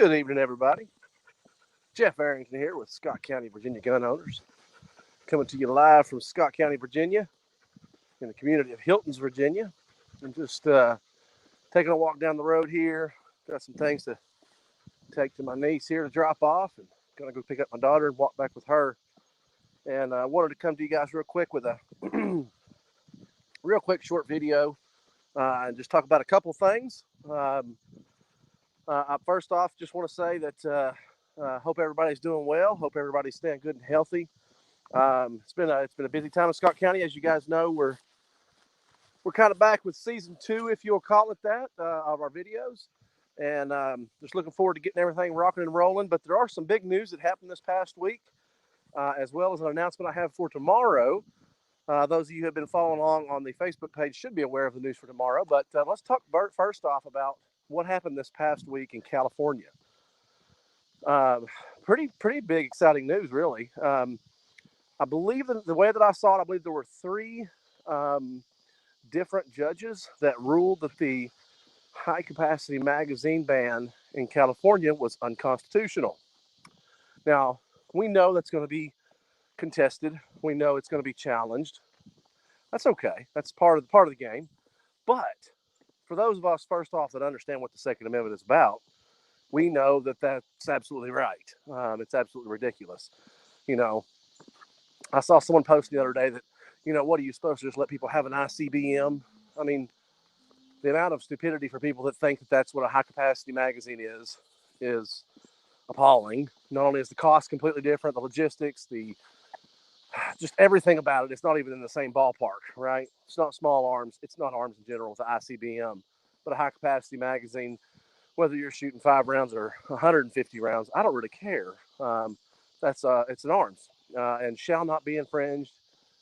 Good evening, everybody. Jeff Arrington here with Scott County, Virginia gun owners, coming to you live from Scott County, Virginia, in the community of Hiltons, Virginia. I'm just taking a walk down the road here. Got some things to take to my niece here to drop off, and gonna go pick up my daughter and walk back with her. And I wanted to come to you guys real quick with a real quick short video and just talk about a couple things. First off, just want to say that hope everybody's doing well. Hope everybody's staying good and healthy. It's been a busy time in Scott County, as you guys know. We're kind of back with season 2, if you'll call it that, of our videos, and just looking forward to getting everything rocking and rolling. But there are some big news that happened this past week, as well as an announcement I have for tomorrow. Those of you who have been following along on the Facebook page should be aware of the news for tomorrow. But let's talk first off about what happened this past week in California. Pretty big, exciting news, really. I believe that the way that I saw it, I believe there were 3 different judges that ruled that the high-capacity magazine ban in California was unconstitutional. Now, we know that's going to be contested. We know it's going to be challenged. That's okay. That's part of the game. But for those of us, first off, that understand what the Second Amendment is about, we know that that's absolutely right. It's absolutely ridiculous. You know, I saw someone post the other day that, what are you supposed to just let people have an ICBM? I mean, the amount of stupidity for people that think that that's what a high-capacity magazine is appalling. Not only is the cost completely different, the logistics, just everything about it, it's not even in the same ballpark, right? It's not small arms. It's not arms in general with the ICBM. But a high-capacity magazine, whether you're shooting 5 rounds or 150 rounds, I don't really care. It's an arms. And shall not be infringed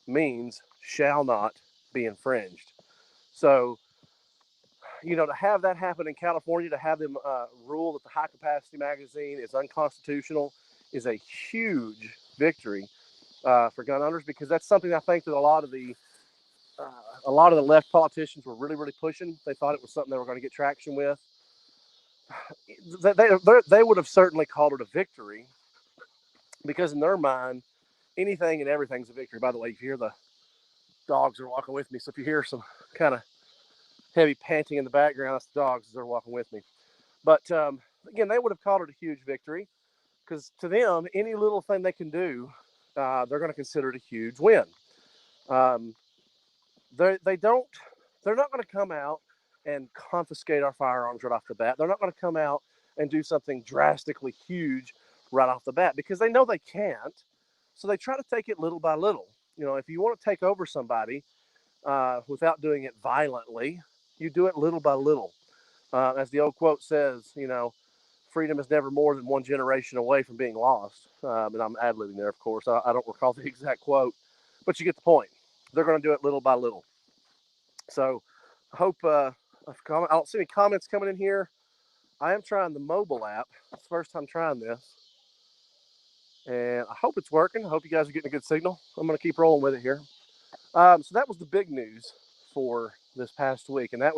means shall not be infringed. So, to have that happen in California, to have them rule that the high-capacity magazine is unconstitutional is a huge victory for gun owners, because that's something I think that a lot of the left politicians were really pushing. They thought it was something they were going to get traction with. They would have certainly called it a victory, because in their mind, anything and everything's a victory. By the way, if you hear the dogs are walking with me, so if you hear some kind of heavy panting in the background, that's the dogs as they're walking with me. But again, they would have called it a huge victory, because to them, any little thing they can do, they're going to consider it a huge win. They're not going to come out and confiscate our firearms right off the bat. They're not going to come out and do something drastically huge right off the bat, because they know they can't. So they try to take it little by little. If you want to take over somebody without doing it violently, you do it little by little. As the old quote says, freedom is never more than one generation away from being lost. And I'm ad-libbing there, of course. I don't recall the exact quote, but you get the point. They're going to do it little by little. So I hope I don't see any comments coming in here. I am trying the mobile app. It's the first time trying this. And I hope it's working. I hope you guys are getting a good signal. I'm going to keep rolling with it here. So that was the big news for this past week. And that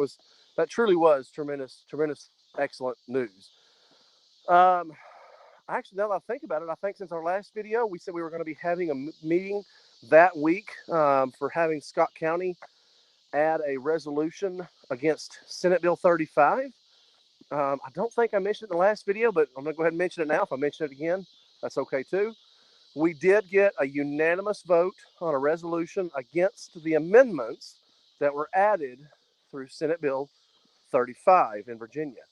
truly was tremendous, excellent news. Actually, now that I think about it, I think since our last video, we said we were going to be having a meeting that week for having Scott County add a resolution against Senate Bill 35. I don't think I mentioned it in the last video, but I'm going to go ahead and mention it now. If I mention it again, that's okay too. We did get a unanimous vote on a resolution against the amendments that were added through Senate Bill 35 in Virginia.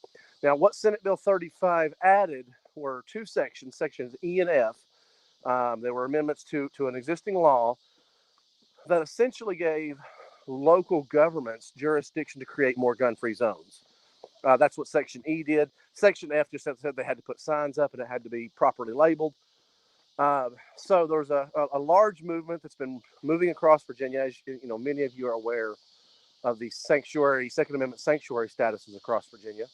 Now, what Senate Bill 35 added were 2 sections, sections E and F. There were amendments to an existing law that essentially gave local governments jurisdiction to create more gun-free zones. That's what Section E did. Section F just said they had to put signs up and it had to be properly labeled. So there's a large movement that's been moving across Virginia. As many of you are aware of the Second Amendment sanctuary statuses across Virginia.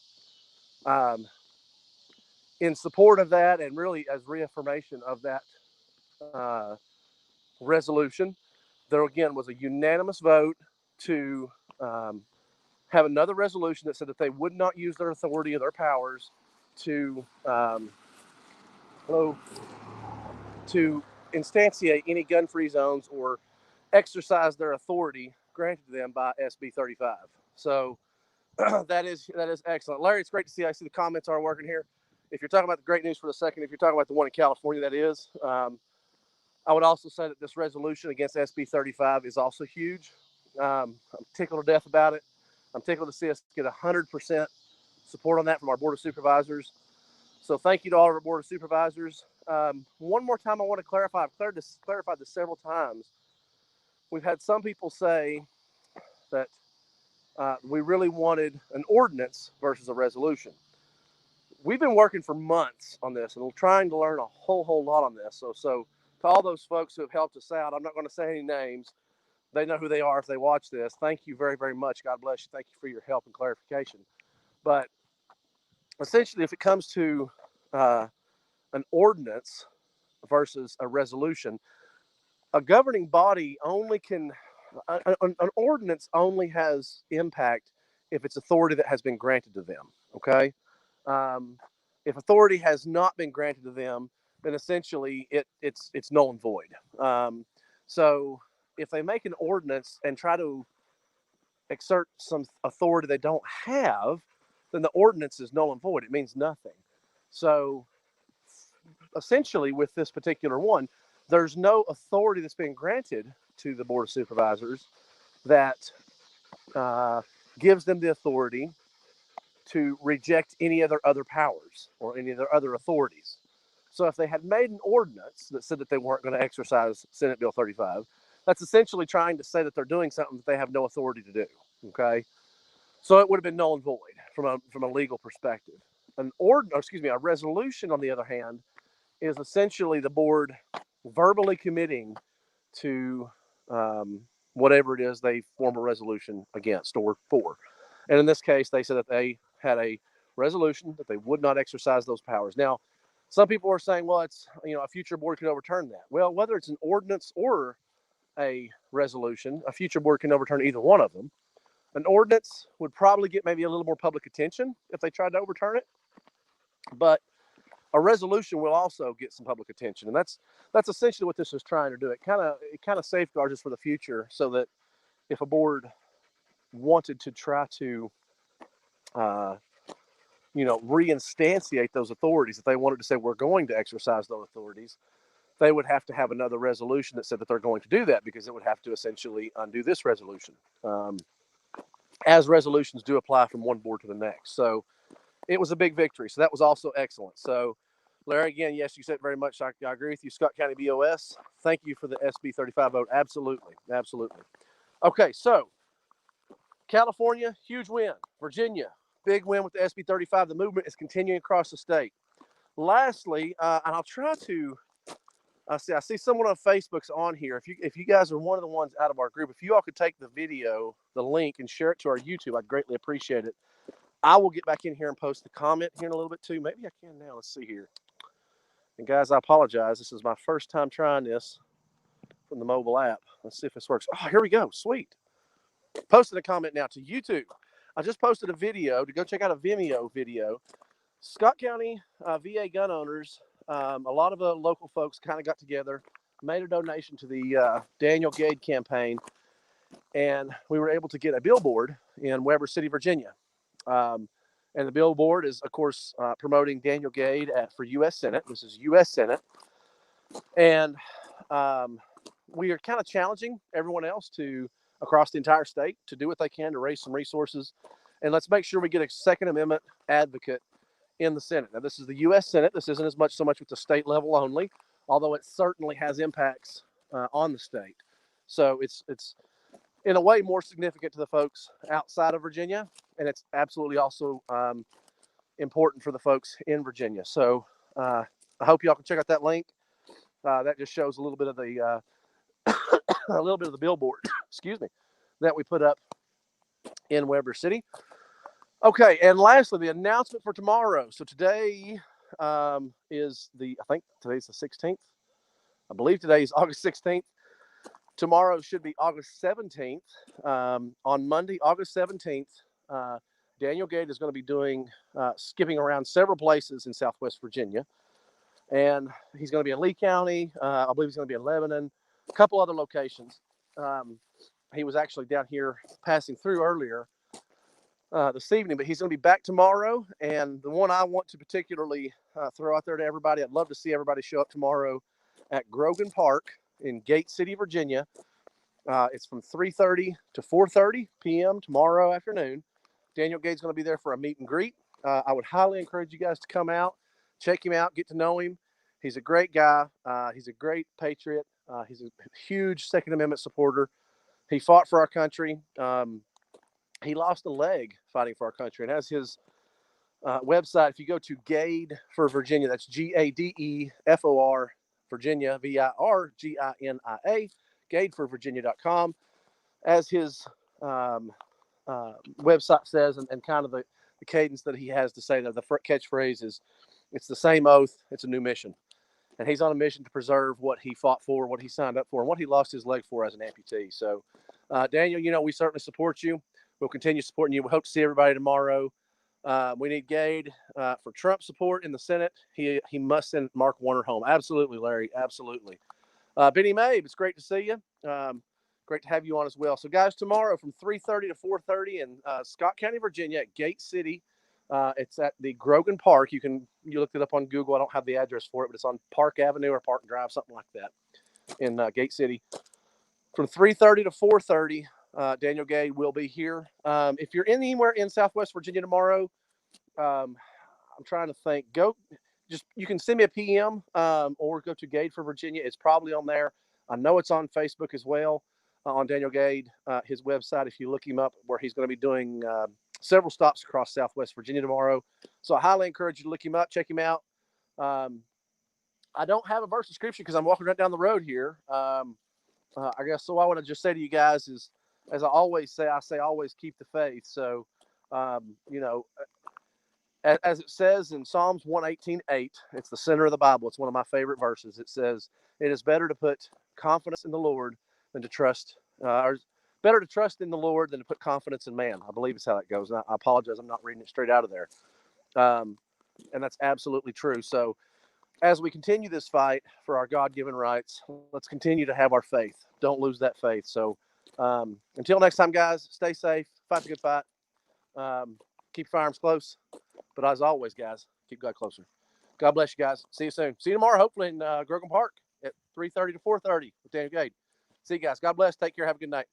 In support of that, and really as reaffirmation of that resolution, there again was a unanimous vote to have another resolution that said that they would not use their authority or their powers to to instantiate any gun-free zones or exercise their authority granted to them by SB 35. So that is excellent. Larry, it's great to see. I see the comments are working here. If you're talking about the great news for the second, if you're talking about the one in California, that is. I would also say that this resolution against SB 35 is also huge. I'm tickled to death about it. I'm tickled to see us get 100% support on that from our Board of Supervisors. So thank you to all of our Board of Supervisors. One more time, I want to clarify. I've clarified this several times. We've had some people say that we really wanted an ordinance versus a resolution. We've been working for months on this and trying to learn a whole lot on this. So to all those folks who have helped us out, I'm not going to say any names. They know who they are if they watch this. Thank you very, very much. God bless you. Thank you for your help and clarification. But essentially, if it comes to an ordinance versus a resolution, a governing body only can, an ordinance only has impact if it's authority that has been granted to them, okay? If authority has not been granted to them, then essentially it's null and void. So if they make an ordinance and try to exert some authority they don't have, then the ordinance is null and void. It means nothing. So essentially with this particular one, there's no authority that's been granted to the Board of Supervisors that gives them the authority to reject any other powers or any other authorities. So if they had made an ordinance that said that they weren't going to exercise Senate Bill 35, that's essentially trying to say that they're doing something that they have no authority to do. Okay, so it would have been null and void from a legal perspective. A resolution, on the other hand, is essentially the board verbally committing to whatever it is they form a resolution against or for. And in this case, they said that they had a resolution that they would not exercise those powers. Now, some people are saying, well, it's, a future board could overturn that. Well, whether it's an ordinance or a resolution, a future board can overturn either one of them. An ordinance would probably get maybe a little more public attention if they tried to overturn it, but a resolution will also get some public attention, and that's essentially what this is trying to do. It kind of safeguards us for the future, so that if a board wanted to try to reinstantiate those authorities, if they wanted to say we're going to exercise those authorities, they would have to have another resolution that said that they're going to do that, because it would have to essentially undo this resolution, as resolutions do apply from one board to the next. So it was a big victory. So that was also excellent. So Larry, again, yes, you said very much. I agree with you. Scott County BOS, thank you for the SB 35 vote. Absolutely. Okay, so California, huge win. Virginia, big win with the SB 35. The movement is continuing across the state. Lastly, and I'll try to, I see someone on Facebook's on here. If you guys are one of the ones out of our group, if you all could take the video, the link, and share it to our YouTube, I'd greatly appreciate it. I will get back in here and post the comment here in a little bit too. Maybe I can now. Let's see here. And guys, I apologize. This is my first time trying this from the mobile app. Let's see if this works. Oh, here we go. Sweet. Posted a comment now to YouTube. I just posted a video to go check out a Vimeo video. Scott County VA gun owners, a lot of the local folks kind of got together, made a donation to the Daniel Gade campaign, and we were able to get a billboard in Weber City, Virginia. And the billboard is, of course, promoting Daniel Gade for U.S. Senate. This is U.S. Senate. And we are kind of challenging everyone else across the entire state to do what they can to raise some resources. And let's make sure we get a Second Amendment advocate in the Senate. Now, this is the U.S. Senate. This isn't so much with the state level only, although it certainly has impacts on the state. So it's in a way more significant to the folks outside of Virginia, and it's absolutely also important for the folks in Virginia. So I hope y'all can check out that link. That just shows a little bit of the billboard, excuse me, that we put up in Weber City. Okay, and lastly, the announcement for tomorrow. So today I think today's the 16th. I believe today is August 16th. Tomorrow should be August 17th. On Monday, August 17th, Daniel Gade is going to be doing skipping around several places in Southwest Virginia. And he's going to be in Lee County. I believe he's going to be in Lebanon, a couple other locations. He was actually down here passing through earlier this evening, but he's going to be back tomorrow. And the one I want to particularly throw out there to everybody, I'd love to see everybody show up tomorrow at Grogan Park in Gate City, Virginia. It's from 3:30 to 4:30 p.m. tomorrow afternoon. Daniel Gade's going to be there for a meet and greet. I would highly encourage you guys to come out, check him out, get to know him. He's a great guy. He's a great patriot. He's a huge Second Amendment supporter. He fought for our country. He lost a leg fighting for our country, and has his website. If you go to Gade for Virginia, that's GADEFOR Virginia, VIRGINIA, gadeforvirginia.com, as his website says, and kind of the cadence that he has to say there. The catchphrase is, "It's the same oath, it's a new mission." And he's on a mission to preserve what he fought for, what he signed up for, and what he lost his leg for as an amputee. So, Daniel, we certainly support you. We'll continue supporting you. We hope to see everybody tomorrow. We need Gade for Trump support in the Senate. He must send Mark Warner home. Absolutely, Larry. Absolutely. Benny Mabe, it's great to see you. Great to have you on as well. So, guys, tomorrow from 3:30 to 4:30 in Scott County, Virginia, at Gate City. It's at the Grogan Park. You looked it up on Google. I don't have the address for it, but it's on Park Avenue or Park Drive, something like that, in Gate City. From 3:30 to 4:30, Daniel Gade will be here. If you're anywhere in Southwest Virginia tomorrow, I'm trying to think. You can send me a PM or go to Gade for Virginia. It's probably on there. I know it's on Facebook as well, on Daniel Gade, his website. If you look him up, where he's going to be doing several stops across Southwest Virginia tomorrow. So I highly encourage you to look him up, check him out. I don't have a verse of scripture because I'm walking right down the road here. I guess so. I want to just say to you guys is, as I always say, always keep the faith. So, as it says in Psalms 118:8, it's the center of the Bible. It's one of my favorite verses. It says, "It is better to put confidence in the Lord than to trust, or better to trust in the Lord than to put confidence in man." I believe it's how that goes. And I apologize, I'm not reading it straight out of there. And that's absolutely true. So, as we continue this fight for our God-given rights, let's continue to have our faith. Don't lose that faith. So, until next time, guys, stay safe, fight the good fight, keep firearms close. But as always, guys, keep God closer. God bless you guys. See you soon. See you tomorrow, hopefully in Grogan Park at 3:30 to 4:30 with Daniel Gade. See you guys. God bless. Take care. Have a good night.